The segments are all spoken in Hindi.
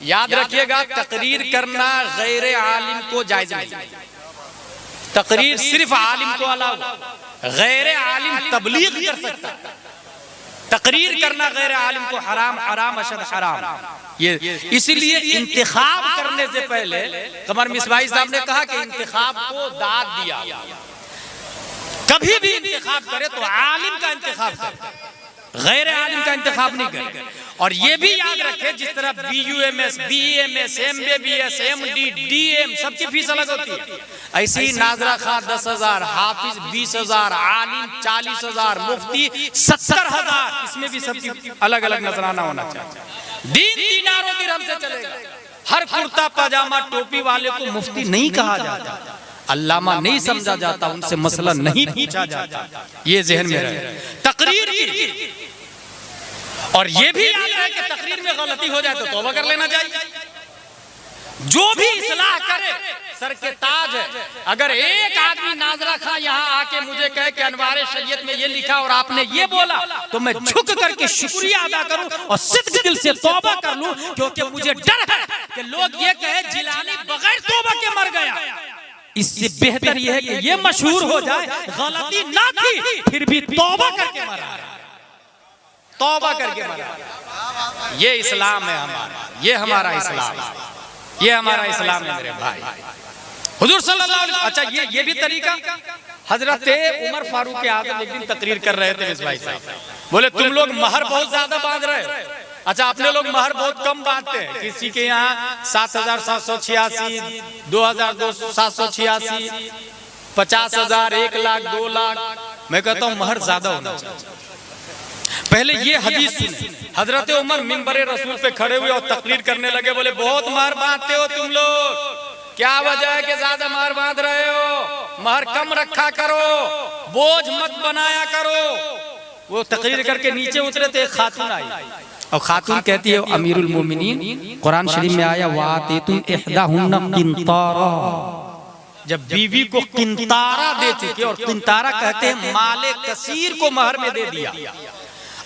याद रखिएगा, तकरीर करना गैर आलिम को जायज नहीं। तकरीर सिर्फ आलिम को अलाउ, गैर आलिम तबलीग कर सकता। तकरीर करना गैर आलिम को हराम, हराम अशद हराम। ये इसलिए इंतखाब करने से पहले कमर मिसबाही साहब ने कहा कि इंतखाब को दाद दिया। कभी भी इंतखाब करे तो आलिम का इंतखाब करे, गैर आलिम का इंतखाब नहीं करे। और ये भी याद रखें, जिस तरह BUMS, BAMS, MBBS, MD, DM सबकी फीस अलग होती है, ऐसी ही नाजरा खां 10,000, हाफिज 20,000, आलिम 40,000, मुफ्ती 70,000, इसमें भी सबकी अलग अलग नजराना होना चाहिए। दीन दीनारों दिरहम से चलेगा। हर कुर्ता पजामा टोपी वाले को मुफ्ती नहीं कहा जाता, अल्लामा नहीं समझा जाता, उनसे मसला नहीं पूछा जाता। ये जहन में रहे। तकरीर की, और ये भी याद रहे कि तकरीर में गलती हो जाए तो तौबा कर लेना चाहिए। जो भी इस्लाह करे सर के ताज है। अगर एक आदमी नाजरा खां यहाँ आके मुझे कहे कि अनवारे शरीयत में ये लिखा और आपने ये बोला, तो मैं झुक करके शुक्रिया अदा करूं और सिद्ध दिल से तौबा कर लूं, क्योंकि मुझे डर है कि लोग ये कहे जिलानी बगैर तौबा के मर गया। इससे बेहतर यह है कि ये मशहूर हो जाए गलती ना थी फिर भी तौबा करके मरा, तौबा करके मरा। ये इस्लाम है हमारा, ये हमारा इस्लाम, ये हमारा इस्लाम है मेरे भाई। हुजूर सल्लल्लाहु अलैहि वसल्लम, अच्छा ये भी तरीका, हजरत उमर फारूक आजम एक दिन तकरीर कर रहे थे मिसबाही साहब, बोले तुम लोग महर बहुत ज्यादा बांध रहे हो। अच्छा, अपने लोग महर बहुत कम बांधते हैं। किसी के यहाँ 7,786, 2,786, 50,000, 1 लाख, 2 लाख। मैं कहता हूँ महर ज्यादा होना चाहिए। पहले ये हदीस सुने, हजरत उमर मिंबरे रसूल पे खड़े हुए और तकरीर करने लगे, बोले बहुत महर बांधते हो तुम लोग, क्या वजह है कि ज्यादा महर बांध रहे हो? महर कम रखा करो, बोझ मत बनाया करो। वो तकरीर करके नीचे उतरे थे, एक खातून आई और खातून कहती है अमीरुल मोमिनीन, कुरान शरीफ में आया वातीतुम इहदाहुन्ना किंतारा। जब बीवी को किंतारा दे चुके, और किंतारा कहते हैं माले कसीर को महर में दे दिया,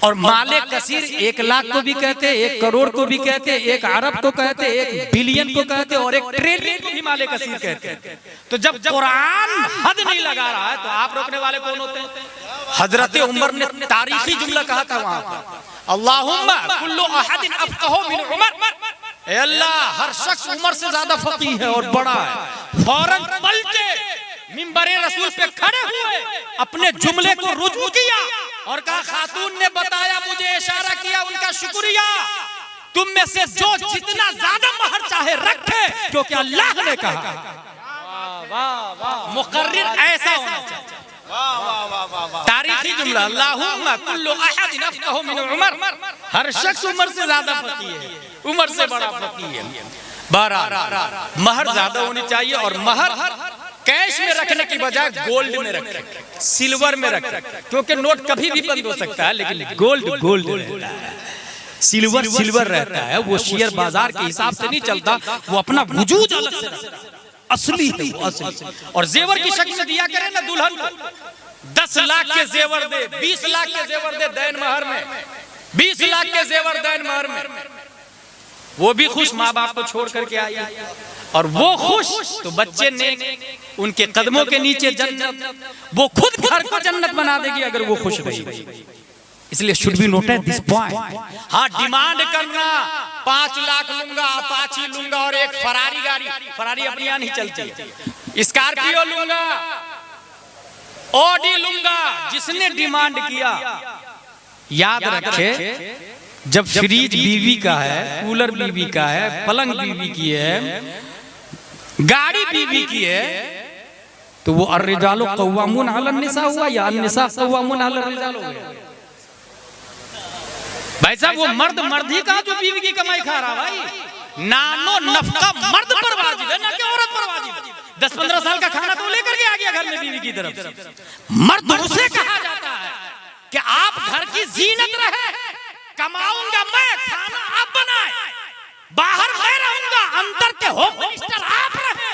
और माले कसीर 1 लाख को भी कहते, 1 करोड़ को भी कहते, 1 अरब को कहते, 1 बिलियन को कहते, और 1 ट्रिलियन को भी माले कसीर कहते। तो जब कुरान हद नहीं लगा रहा है तो आप रोकने वाले कौन होते हैं? हजरत उमर ने तारीखी जुमला कहा था वहां पर, अल्लाहुम्मा कुल्लु अहदिन अफक़हु मिन उमर। ए अल्लाह, हर शख्स उमर से ज्यादा फकीह है और बड़ा है। फौरन पलटे मिंबरे रसूल पे खड़े हुए, अपने जुमले को रुजू किया और कहा खातून ने बताया, मुझे इशारा किया, उनका शुक्रिया। तुम में से जो जितना ज्यादा महर चाहे रखे, क्योंकि अल्लाह ने कहा। मुकर्रिर ऐसा होना चाहिए। तारीखी जुमला, अल्लाहुम्मा कुल्लु अहदिन अफक़हु मिन उमर। हर शख्स उमर से ज्यादा फकीह है, उमर से बड़ा फकीह है। बहरहाल महर ज्यादा होनी चाहिए, और महर कैश में रखने की बजाय गोल्ड में रखें, सिल्वर में रखें, क्योंकि नोट कभी भी बंद हो सकता है, लेकिन गोल्ड गोल्ड रहता है, सिल्वर सिल्वर रहता है। वो शेयर बाजार के हिसाब से नहीं चलता, वो अपना वजूद अलग से रखता है, असली है वो, असली। और जेवर की शक्ल में दिया करें ना दुल्हन को, 10 लाख के जेवर दे, 20 लाख के जेवर दे दैन महर में, 20 लाख के जेवर दैन महर में, वो भी खुश, माँ बाप को छोड़ करके आई, और वो खुश तो बच्चे ने उनके कदमों के नीचे जन्नत, वो खुद घर को जन्नत बना देगी अगर वो खुश रही। इसलिए should be noted this point. हाँ, डिमांड करना 5 लाख लूंगा, अपाची लूंगा और एक फरारी गाड़ी, फरारी अपनी यहाँ नहीं चलती, स्कॉर्पियो लूंगा, ऑडी लूंगा, जिसने डिमांड किया, याद रखे जब फ्रिज बीवी का है, कूलर बीवी का है, पलंग बीवी की है, गाड़ी बीवी की है, तो वो अर्रिजालु कव्वामून अलन निसा हुआ या अन्निसा कव्वामून अलन रिजाल हो गया? भाई साहब, वो मर्द ही का जो बीवी की कमाई खा रहा भाई। नानो नफका मर्द पर वाजिब है, ना कि औरत पर वाजिब है। 10-15 साल का खाना तो लेकर के आ गया घर में बीवी की तरफ से। मर्द उसे कहा जाता है कि आप घर की जीनत रहे, कमाऊंगा मैं, खाना आप बनाए, बाहर मैं रहूंगा, अंदर के होम मिनिस्टर आप रहे,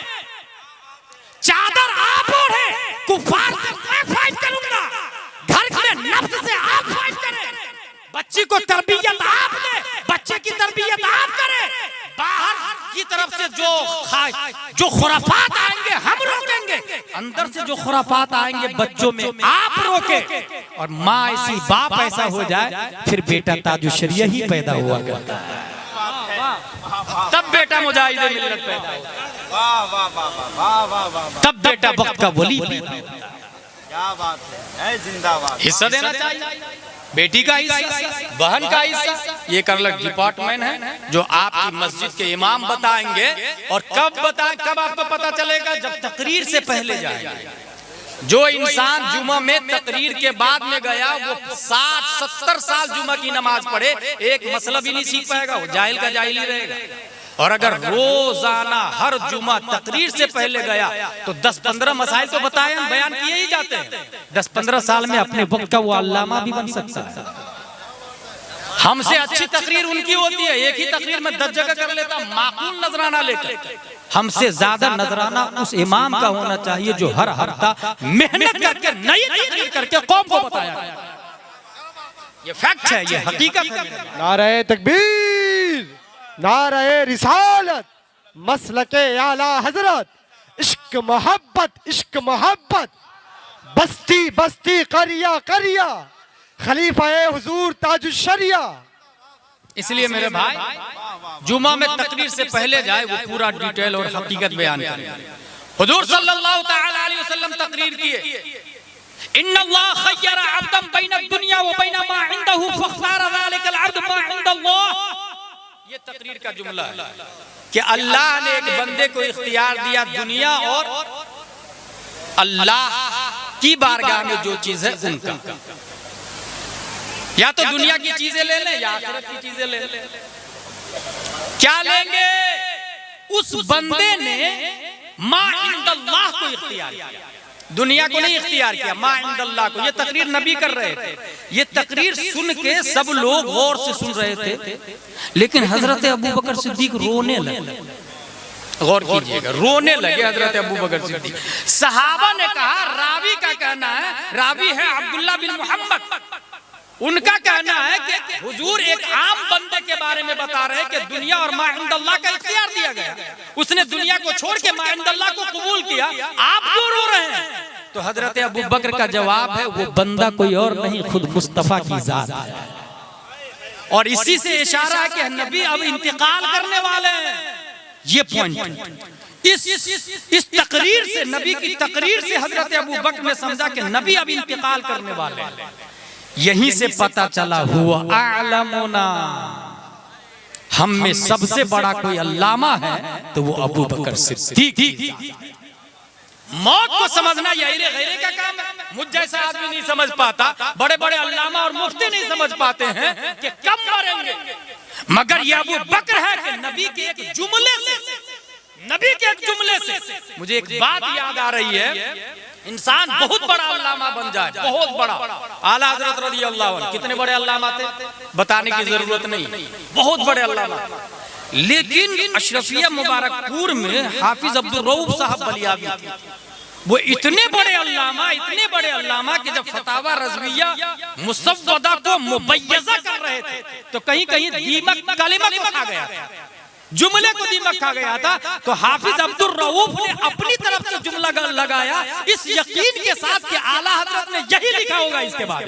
चादर आप ओढ़े, कुफार से मैं फाइट करूंगा, घर में नफ्स से आप फाइट करें, बच्ची को तरबियत आप दे, बच्चे की तरबियत आप करें, तरफ से जो खुराफात आएंगे हम रोकेंगे, अंदर से जो खुराफात आएंगे बच्चों में आप रोके, और माँ ऐसी बाप ऐसा हो जाए फिर बेटा ताजुशरिया ही पैदा हुआ करता है, तब बेटा मुजाहिदे मिल्लत पैदा होता, तब बेटा वक्त का वली पैदा होता। क्या बात है, जिंदाबाद। हिस्सा देना चाहिए, बेटी का हिस्सा, बहन का हिस्सा। ये करलक डिपार्टमेंट है जो आपकी मस्जिद के इमाम बताएंगे, और कब बताएं, कब आपको पता चलेगा, जब तकरीर से पहले जाएंगे। जो इंसान जुमा में तकरीर के बाद में गया वो 60-70 साल जुमा की नमाज पढ़े, एक मसला भी नहीं सीख पाएगा, वो जाहिल का जाहिल ही रहेगा। और अगर रोजाना हर जुमा तकरीर से पहले गया तो 10-15 मसाइल तो बताए, बयान किए ही जाते हैं। 10-15 साल में अपने वक्त का वो अल्लामा भी बन सकता है। हमसे अच्छी तकरीर उनकी होती है, एक ही तकरीर में 10 जगह कर लेता, माकूल नजराना लेकर। हमसे ज्यादा नजराना उस इमाम का होना चाहिए जो हर हफ्ता मेहनत करके नई तकरीर करके कौम को बताया। ये फैक्ट है, ये हकीकत है। नारे तकबीर, नारे रिसालत, मसलके आला हजरत, इश्क मोहब्बत, बस्ती बस्ती करिया करिया, खलीफा हुजूर ताजुशरिया। इसलिए मेरे भाई जुमा में तकरीर से पहले जाए, वो पूरा डिटेल और हकीकत बयान करें। हुजूर सल्लल्लाहु तआला अलैहि वसल्लम तकरीर किए, इन्नल्लाह खय्यरा अब्दन बैन दुनिया व बैन मा इंदहु फख्तारा ज़ालिकल अब्द मा इंदल्लाह। ये तकरीर का जुमला है कि अल्लाह ने एक बंदे को इख्तियार दिया दुनिया और अल्लाह की बारगाह में जो चीज है उनका। या तो दुनिया की चीजें ले लें या आखिरत की चीजें ले लें। क्या लेंगे? उस बंदे ने मा इंदल्लाह को इख्तियार किया, दुनिया को नहीं इख्तियार किया, मा इंदल्लाह को। ये तकरीर नबी कर रहे थे, ये तकरीर सुन के सब लोग गौर से सुन रहे थे, लेकिन हजरत अबू बकर सिद्दीक रोने लगे। गौर कीजिएगा, रोने लगे हजरत अबू बकर सिद्दीक। सहाबा ने कहा, रावी का कहना है, रावी है अब्दुल्लाह बिन मोहम्मद, उनका कहना है कि हुजूर एक आम बंदे के बारे में बता रहे हैं कि दुनिया और मा इंदल्लाह का इख्तियार दिया गया, उसने दुनिया को छोड़ के मा इंदल्लाह को कबूल किया, आप क्यों रो रहे हैं? तो हजरत अबू बकर का जवाब है, वो बंदा कोई और नहीं, खुद मुस्तफा की जात है। और इसी से इशारा है कि नबी अब इंतकाल करने वाले हैं। ये पॉइंट इस तकरीर से, नबी की तकरीर से हजरत अबू बकर ने समझा कि नबी अब इंतकाल करने वाले हैं। यहीं से पता चला हुआ आलमुना, हम में सबसे बड़ा कोई अल्लामा है तो वो अबू बकर सिद्दीक। मौत को समझना यही गैरे का काम है। मुझ जैसा आदमी नहीं समझ पाता, बड़े बड़े अल्लामा और मुफ्ती नहीं समझ पाते हैं कि कब मरेंगे, मगर ये अबू बकर है कि नबी के एक जुमले से मुझे एक बात याद आ रही है। इंसान बहुत बड़ा अल्लामा बन जाए, बहुत बड़ा, आला हजरत रज़ी अल्लाह अन्हु, कितने बड़े अल्लामा थे बताने की जरूरत नहीं, बहुत बड़े अल्लामा। लेकिन अशरफिया मुबारकपुर में हाफिज अब्दुल रऊफ साहब बलियावी थे, वो इतने बड़े अल्लामा कि जब फतावा रज़विया मुसव्वदा को मुबय्यज़ा कर रहे थे तो कहीं कहीं दीमक कलिमा को खा गया था, जुमले को दीमक खा गया था। तो हाफिज अब्दुल रऊफ ने अपनी तरफ से जुमला लगाया, इस यकीन के साथ कि आला हजरत ने यही लिखा होगा इसके बाद,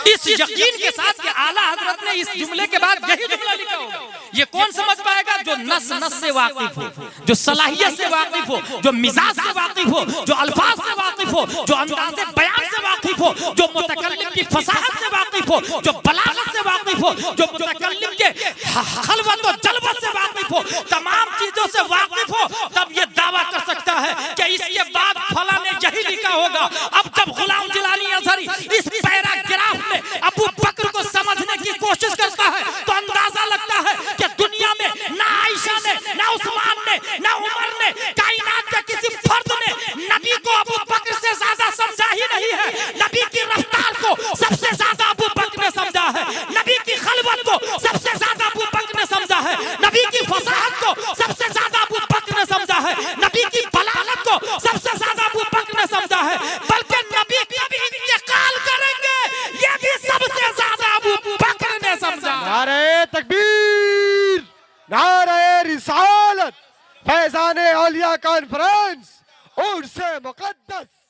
इस यकीन के साथ कि आला हजरत ने इस जुमले के बाद यही जुमला लिखा होगा। ये कौन समझ पाएगा? जो नस से वाकिफ हो, जो सलाहियत से वाकिफ हो, जो मिजाज से वाकिफ हो, जो अल्फाज से वाकिफ हो, जो अंदाज़े बयान से वाकिफ हो, जो मुतकल्लिम की फसाहत से वाकिफ हो, जो बलागत से वाकिफ हो, जो मुतकल्लिम के खलवत और जलवत से वाकिफ हो, तमाम चीजों से वाकिफ हो, तब ये दावा कर सकता है कि इसके बाद फला ने यही लिखा होगा। अब जब गुलाम जिलानी अज़हरी इस पैराग्राफ में अबू बकर को समझने की कोशिश करता है तो अंदाजा लगता है कि दुनिया में ना आयशा ने, ना उस्मान ने, ना उमर ने, कायनात के किसी फर्द ने नबी को अबू बकर से ज्यादा समझा ही नहीं है। नबी की रफ्तार को सबसे ज्यादा अबू बकर ने समझा है, नबी की खलवत को सबसे ज्यादा अबू बकर ने समझा है, नबी की फसाहत को सबसे ज्यादा अबू बकर ने समझा है, नबी की बलागत को सबसे ज्यादा अबू बकर ने समझा है। बल्कि नबी कभी इंतकाल करेंगे ये भी सबसे ज्यादा अबू बकर ने समझा। नारे तकबीर, नारे फैजान औलिया कॉन्फ्रेंस उर्स मुकद्दस